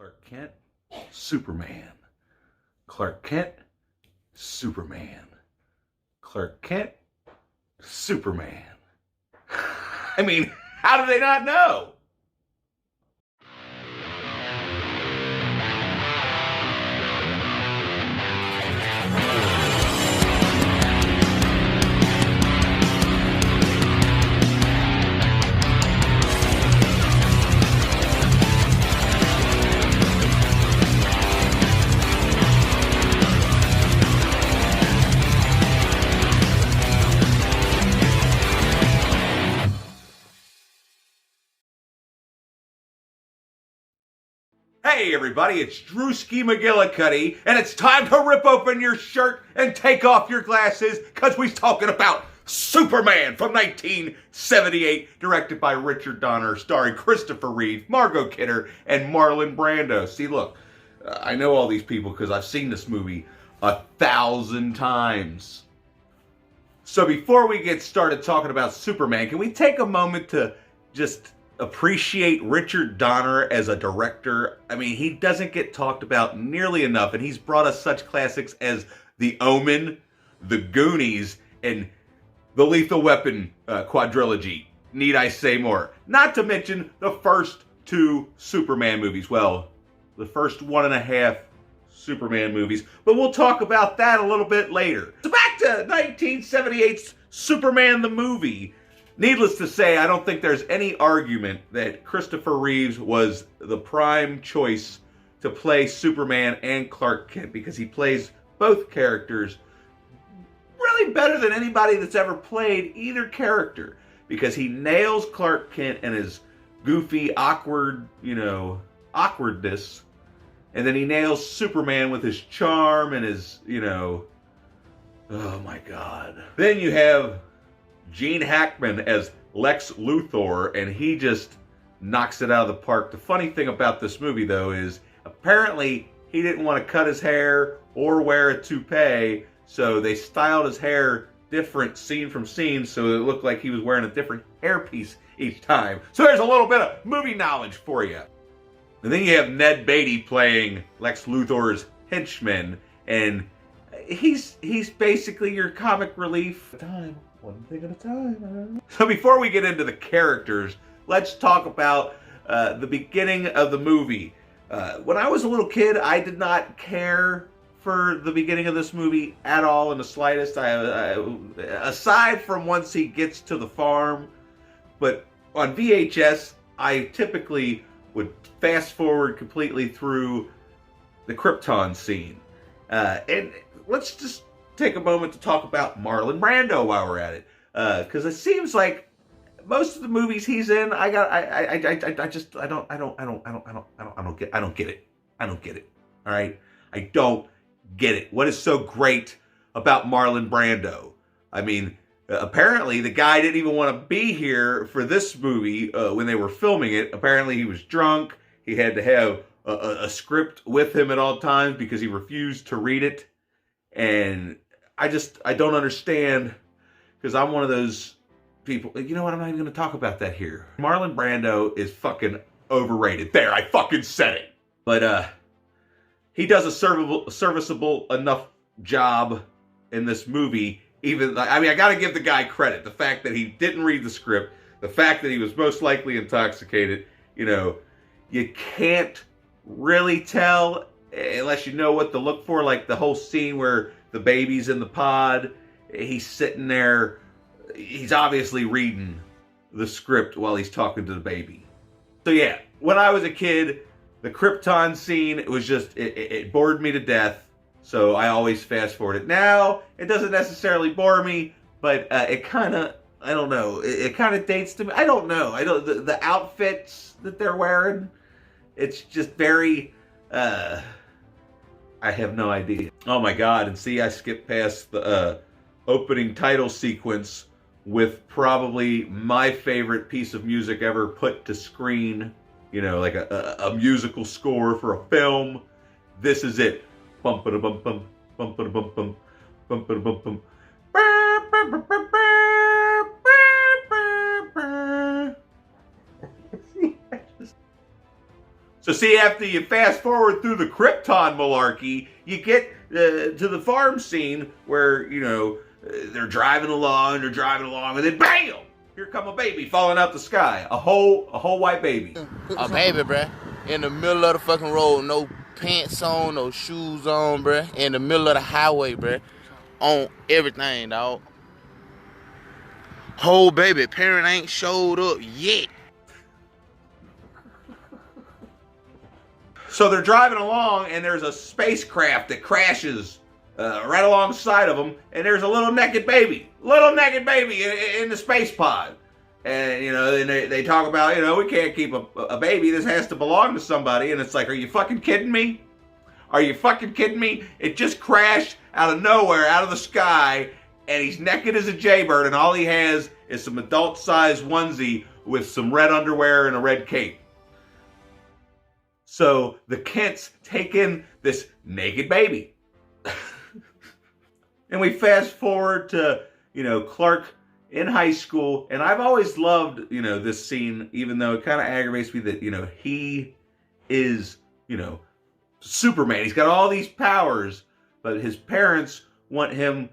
Clark Kent, Superman. Clark Kent, Superman. Clark Kent, Superman. I mean, how do they not know? Hey everybody, it's Drewski McGillicuddy, and it's time to rip open your shirt and take off your glasses, because we're talking about Superman from 1978, directed by Richard Donner, starring Christopher Reeve, Margot Kidder, and Marlon Brando. See, look, I know all these people because I've seen this movie 1,000 times. So before we get started talking about Superman, can we take a moment to just appreciate Richard Donner as a director? I mean, he doesn't get talked about nearly enough, and he's brought us such classics as The Omen, The Goonies, and the Lethal Weapon quadrilogy. Need I say more? Not to mention the first two Superman movies. Well, the first 1.5 Superman movies, but we'll talk about that a little bit later. So back to 1978's Superman the movie. Needless to say, I don't think there's any argument that Christopher Reeves was the prime choice to play Superman and Clark Kent, because he plays both characters really better than anybody that's ever played either character, because he nails Clark Kent and his goofy, awkward, awkwardness, and then he nails Superman with his charm and his, oh my God. Then you have Gene Hackman as Lex Luthor, and he just knocks it out of the park. The funny thing about this movie, though, is apparently he didn't want to cut his hair or wear a toupee, so they styled his hair different scene from scene so it looked like he was wearing a different hairpiece each time. So there's a little bit of movie knowledge for you. And then you have Ned Beatty playing Lex Luthor's henchman, and he's basically your comic relief. One thing at a time. So before we get into the characters, let's talk about the beginning of the movie. When I was a little kid, I did not care for the beginning of this movie at all in the slightest. Aside from once he gets to the farm, but on VHS, I typically would fast forward completely through the Krypton scene. And let's just take a moment to talk about Marlon Brando while we're at it, because it seems like most of the movies he's in, I don't get it. All right, I don't get it. What is so great about Marlon Brando? I mean, apparently the guy didn't even want to be here for this movie when they were filming it. Apparently he was drunk. He had to have a script with him at all times because he refused to read it. And I don't understand, because I'm one of those people. You know what? I'm not even going to talk about that here. Marlon Brando is fucking overrated. There, I fucking said it. But he does a serviceable enough job in this movie. I got to give the guy credit. The fact that he didn't read the script, the fact that he was most likely intoxicated, you can't really tell unless you know what to look for. Like the whole scene where the baby's in the pod, he's sitting there, he's obviously reading the script while he's talking to the baby. So yeah, when I was a kid, the Krypton scene, it bored me to death, so I always fast forward it. Now, it doesn't necessarily bore me, but it kind of, I don't know, it kind of dates to me. I don't know. The outfits that they're wearing, it's just very, I have no idea. Oh my God, and see, I skipped past the opening title sequence with probably my favorite piece of music ever put to screen, like a musical score for a film. This is it. Bum ba bum bum bum ba bum bum bum ba bum bum. So see, after you fast forward through the Krypton malarkey, you get to the farm scene where, they're driving along, and then BAM! Here come a baby falling out the sky. A whole white baby. A baby, bruh. In the middle of the fucking road, no pants on, no shoes on, bruh. In the middle of the highway, bruh. On everything, dog. Whole baby, parent ain't showed up yet. So they're driving along, and there's a spacecraft that crashes right alongside of them, and there's a little naked baby in the space pod. And, then they talk about, we can't keep a baby. This has to belong to somebody. And it's like, are you fucking kidding me? Are you fucking kidding me? It just crashed out of nowhere, out of the sky, and he's naked as a jaybird, and all he has is some adult-sized onesie with some red underwear and a red cape. So the Kents take in this naked baby. And we fast forward to, Clark in high school. And I've always loved, this scene, even though it kind of aggravates me that, he is, Superman. He's got all these powers, but his parents want him,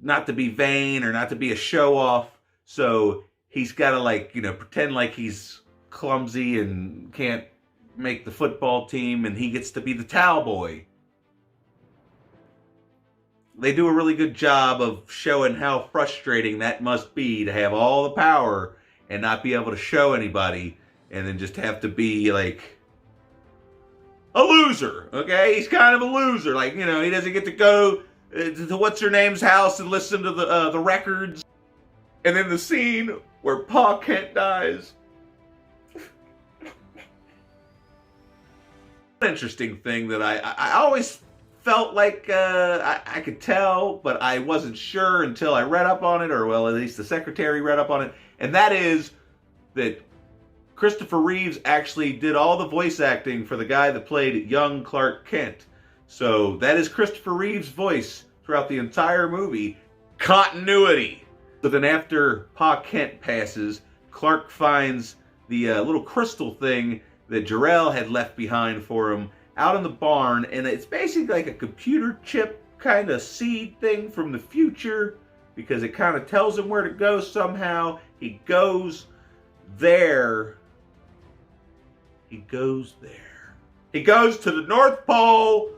not to be vain or not to be a show off. So he's got to pretend like he's clumsy and can't make the football team, and he gets to be the towel boy. They do a really good job of showing how frustrating that must be to have all the power and not be able to show anybody, and then just have to be like a loser. Okay, he's kind of a loser. He doesn't get to go to what's her name's house and listen to the records. And then the scene where Pa Kent dies. Interesting thing that I always felt like I could tell, but I wasn't sure until I read up on it, or well, at least the secretary read up on it, and that is that Christopher Reeves actually did all the voice acting for the guy that played young Clark Kent. So that is Christopher Reeves' voice throughout the entire movie. Continuity. So then after Pa Kent passes, Clark finds the little crystal thing that Jor-El had left behind for him out in the barn, and it's basically like a computer chip kind of seed thing from the future, because it kind of tells him where to go somehow. He goes there. He goes to the North Pole,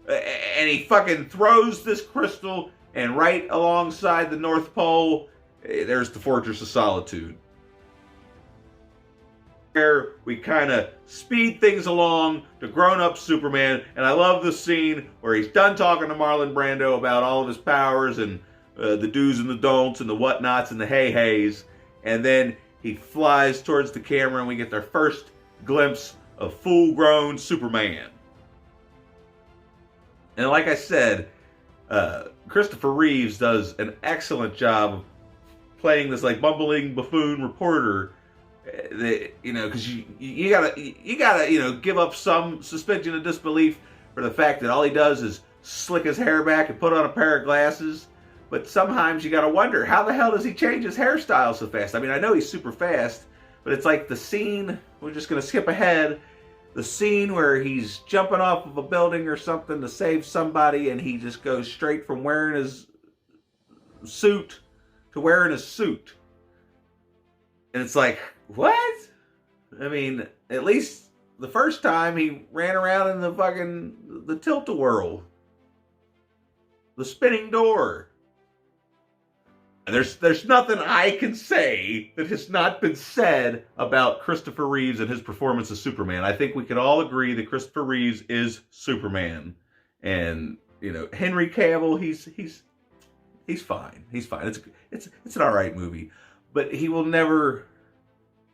and he fucking throws this crystal, and right alongside the North Pole, there's the Fortress of Solitude. Where we kind of speed things along to grown-up Superman, and I love the scene where he's done talking to Marlon Brando about all of his powers and the do's and the don'ts and the whatnots and the hey-hays, and then he flies towards the camera and we get our first glimpse of full-grown Superman. And like I said, Christopher Reeves does an excellent job playing this bumbling buffoon reporter. Because you gotta give up some suspension of disbelief for the fact that all he does is slick his hair back and put on a pair of glasses. But sometimes you gotta wonder, how the hell does he change his hairstyle so fast? I mean, I know he's super fast, but it's like the scene, we're just gonna skip ahead, the scene where he's jumping off of a building or something to save somebody, and he just goes straight from wearing his suit to wearing a suit. And it's like, what? I mean, at least the first time he ran around in the tilt-a-whirl. The spinning door. There's nothing I can say that has not been said about Christopher Reeves and his performance as Superman. I think we can all agree that Christopher Reeves is Superman. And, Henry Cavill, he's fine. He's fine. It's an alright movie. But he will never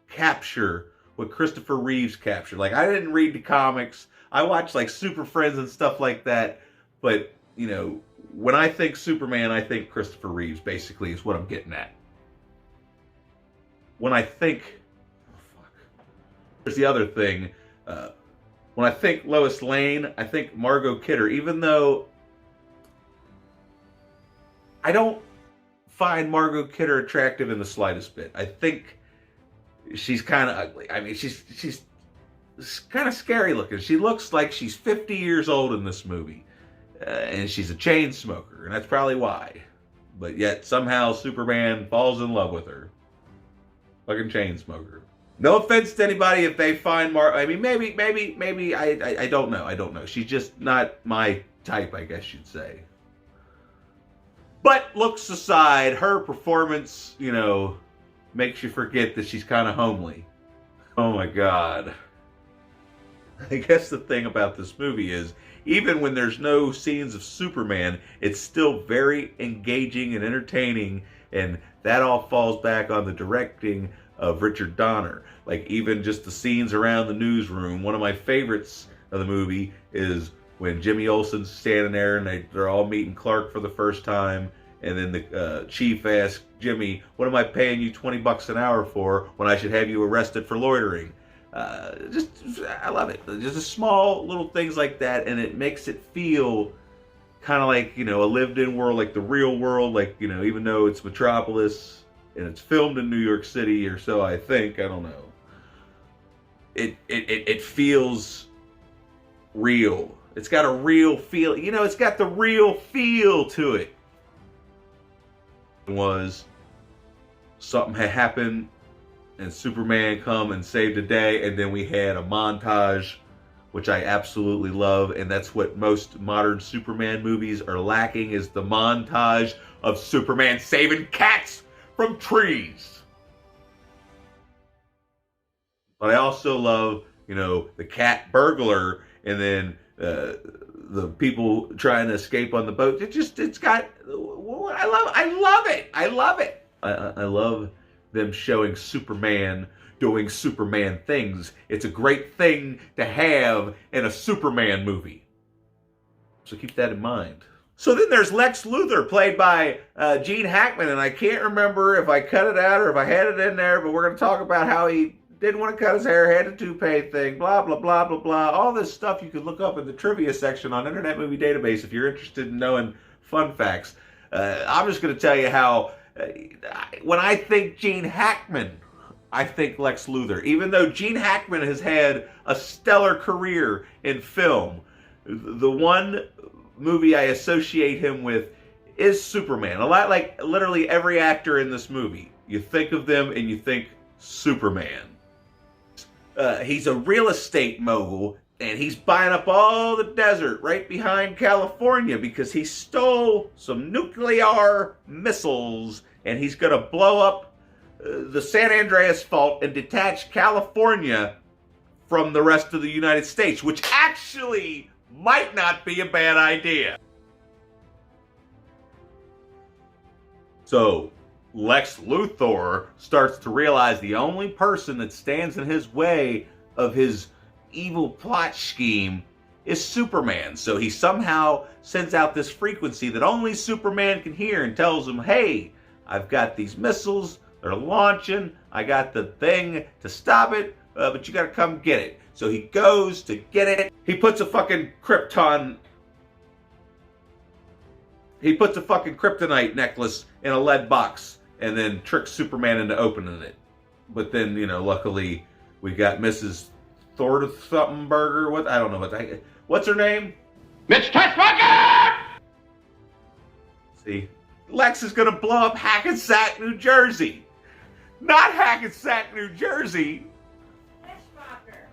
capture what Christopher Reeves captured. I didn't read the comics. I watched Super Friends and stuff like that. But, when I think Superman, I think Christopher Reeves, basically, is what I'm getting at. When I think... There's the other thing. When I think Lois Lane, I think Margot Kidder. Even though I don't find Margot Kidder attractive in the slightest bit. I think she's kind of ugly. I mean, she's kind of scary looking. She looks like she's 50 years old in this movie. And she's a chain smoker, and that's probably why. But yet, somehow, Superman falls in love with her. Fucking chain smoker. No offense to anybody if they find I mean, maybe, I don't know. I don't know. She's just not my type, I guess you'd say. But looks aside, her performance, makes you forget that she's kind of homely. Oh my God. I guess the thing about this movie is, even when there's no scenes of Superman, it's still very engaging and entertaining, and that all falls back on the directing of Richard Donner. Like, even just the scenes around the newsroom. One of my favorites of the movie is when Jimmy Olsen's standing there and they're all meeting Clark for the first time, and then the chief asks Jimmy, "What am I paying you $20 an hour for when I should have you arrested for loitering?" I love it. Just small little things like that, and it makes it feel kind of like, a lived-in world, like the real world, like, even though it's Metropolis and it's filmed in New York City, or so I think, I don't know. It feels real. It's got a real feel. It's got the real feel to it. Was something had happened and Superman come and saved the day, and then we had a montage, which I absolutely love, and that's what most modern Superman movies are lacking, is the montage of Superman saving cats from trees. But I also love, the cat burglar, and then the people trying to escape on the boat. It's got, I love it. I love them showing Superman doing Superman things. It's a great thing to have in a Superman movie. So keep that in mind. So then there's Lex Luthor, played by Gene Hackman, and I can't remember if I cut it out or if I had it in there, but we're going to talk about how he didn't want to cut his hair, had a toupee thing, blah, blah, blah, blah, blah. All this stuff you could look up in the trivia section on Internet Movie Database if you're interested in knowing fun facts. I'm just going to tell you how, when I think Gene Hackman, I think Lex Luthor. Even though Gene Hackman has had a stellar career in film, the one movie I associate him with is Superman. A lot like literally every actor in this movie. You think of them and you think Superman. He's a real estate mogul, and he's buying up all the desert right behind California because he stole some nuclear missiles, and he's going to blow up the San Andreas Fault and detach California from the rest of the United States, which actually might not be a bad idea. So Lex Luthor starts to realize the only person that stands in his way of his evil plot scheme is Superman. So he somehow sends out this frequency that only Superman can hear and tells him, "Hey, I've got these missiles, they're launching, I got the thing to stop it, but you gotta come get it." So he goes to get it. He puts a fucking kryptonite necklace in a lead box and then tricks Superman into opening it. But then, luckily we got Mrs. Thor something burger. I don't know what's her name? Mitch Tessmacher! See, Lex is gonna blow up Hackensack, New Jersey. Not Hackensack, New Jersey. Teschmacher.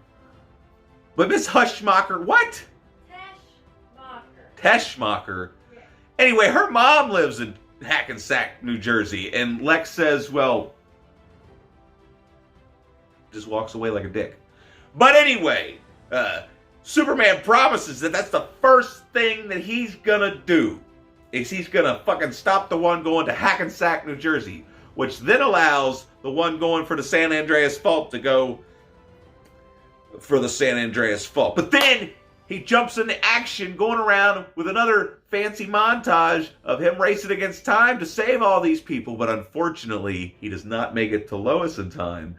But Miss Hushmacher, what? Teschmacher. Teschmacher. Yeah. Anyway, her mom lives in Hackensack, New Jersey, and Lex says, well, just walks away like a dick. But anyway, Superman promises that that's the first thing that he's gonna do, is he's gonna fucking stop the one going to Hackensack, New Jersey, which then allows the one going for the San Andreas Fault to go for the San Andreas Fault. But then he jumps into action, going around with another fancy montage of him racing against time to save all these people. But unfortunately, he does not make it to Lois in time.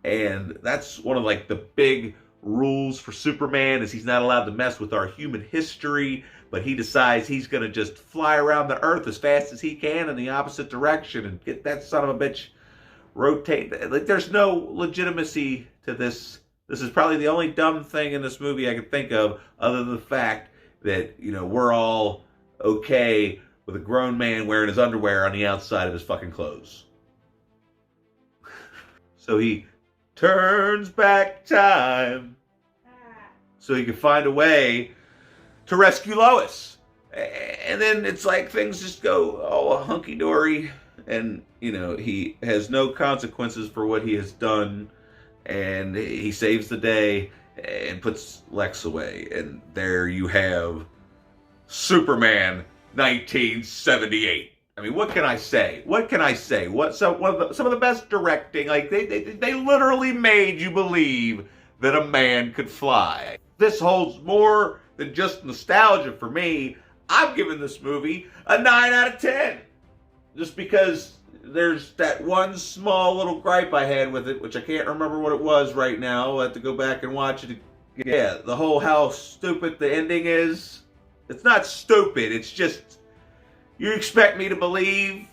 And that's one of the big rules for Superman, is he's not allowed to mess with our human history. But he decides he's going to just fly around the earth as fast as he can in the opposite direction and get that son of a bitch rotate. There's no legitimacy to this This is probably the only dumb thing in this movie I can think of, other than the fact that, we're all okay with a grown man wearing his underwear on the outside of his fucking clothes. So he turns back time so he can find a way to rescue Lois. And then it's like things just go all hunky-dory, and, he has no consequences for what he has done, and he saves the day and puts Lex away. And there you have Superman 1978. I mean, what can I say? Some of the best directing, like they literally made you believe that a man could fly. This holds more than just nostalgia for me. I'm giving this movie a 9 out of 10. Just because there's that one small little gripe I had with it, which I can't remember what it was right now. I'll have to go back and watch it. Yeah, the whole how stupid the ending is. It's not stupid, it's just, you expect me to believe?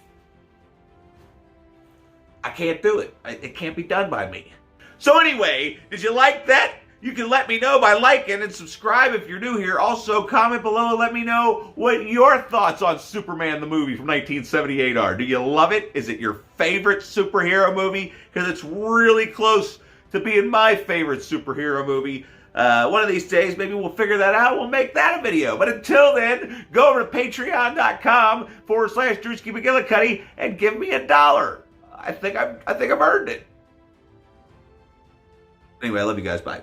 I can't do it. It can't be done by me. So anyway, did you like that? You can let me know by liking and subscribe if you're new here. Also, comment below and let me know what your thoughts on Superman the movie from 1978 are. Do you love it? Is it your favorite superhero movie? Because it's really close to being my favorite superhero movie. One of these days, maybe we'll figure that out. We'll make that a video. But until then, go over to patreon.com/Drewski McGillicuddy and give me $1. I think I've earned it. Anyway, I love you guys. Bye.